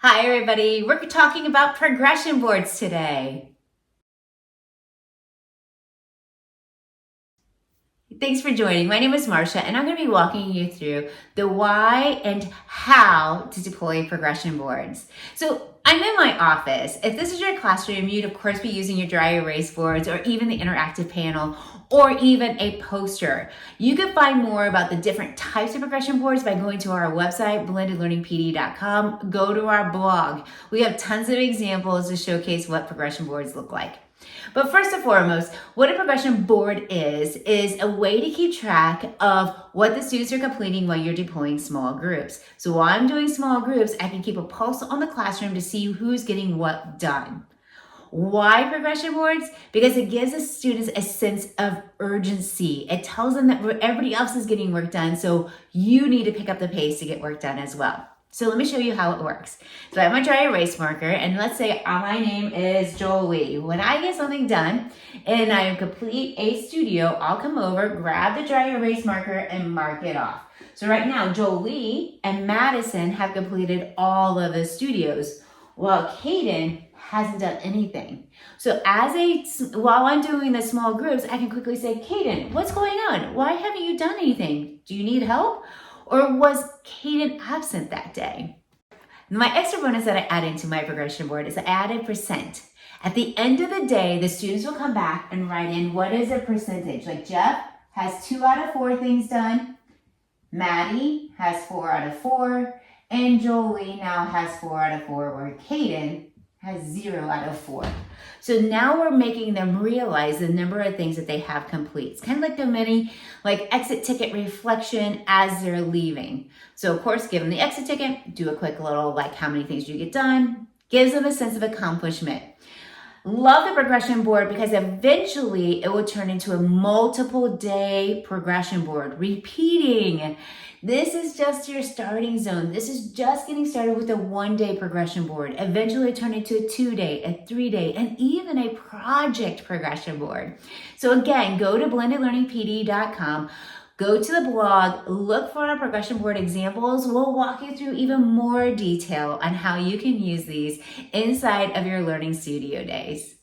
Hi everybody, we're talking about progression boards today. Thanks for joining. My name is Marsha and I'm going to be walking you through the why and how to deploy progression boards. So I'm in my office. If this is your classroom, you'd of course be using your dry erase boards or even the interactive panel or even a poster. You can find more about the different types of progression boards by going to our website, blendedlearningpd.com. Go to our blog. We have tons of examples to showcase what progression boards look like. But first and foremost, what a progression board is a way to keep track of what the students are completing while you're deploying small groups. So while I'm doing small groups, I can keep a pulse on the classroom to see who's getting what done. Why progression boards? Because it gives the students a sense of urgency. It tells them that everybody else is getting work done, so you need to pick up the pace to get work done as well. So let me show you how it works. So I have my dry erase marker, and let's say my name is Jolie. When I get something done and I complete a studio, I'll come over, grab the dry erase marker, and mark it off. So right now, Jolie and Madison have completed all of the studios, while Caden hasn't done anything. So while I'm doing the small groups, I can quickly say, Caden, what's going on? Why haven't you done anything? Do you need help? Or was Caden absent that day? My extra bonus that I added to my progression board is I added percent. At the end of the day, the students will come back and write in what is a percentage. Like Jeff has 2 out of 4 things done. Maddie has 4 out of 4. And Jolie now has 4 out of 4, where Caden has 0 out of 4. So now we're making them realize the number of things that they have complete. It's kind of like the mini exit ticket reflection as they're leaving. So of course, give them the exit ticket, do a quick little how many things you get done, gives them a sense of accomplishment. Love the progression board because eventually it will turn into a multiple day progression board, repeating. This is just your starting zone. This is just getting started with a 1-day progression board. Eventually turn into a 2-day, a 3-day, and even a project progression board. So again, go to blendedlearningpd.com. Go to the blog, look for our progression board examples. We'll walk you through even more detail on how you can use these inside of your Learning Studio days.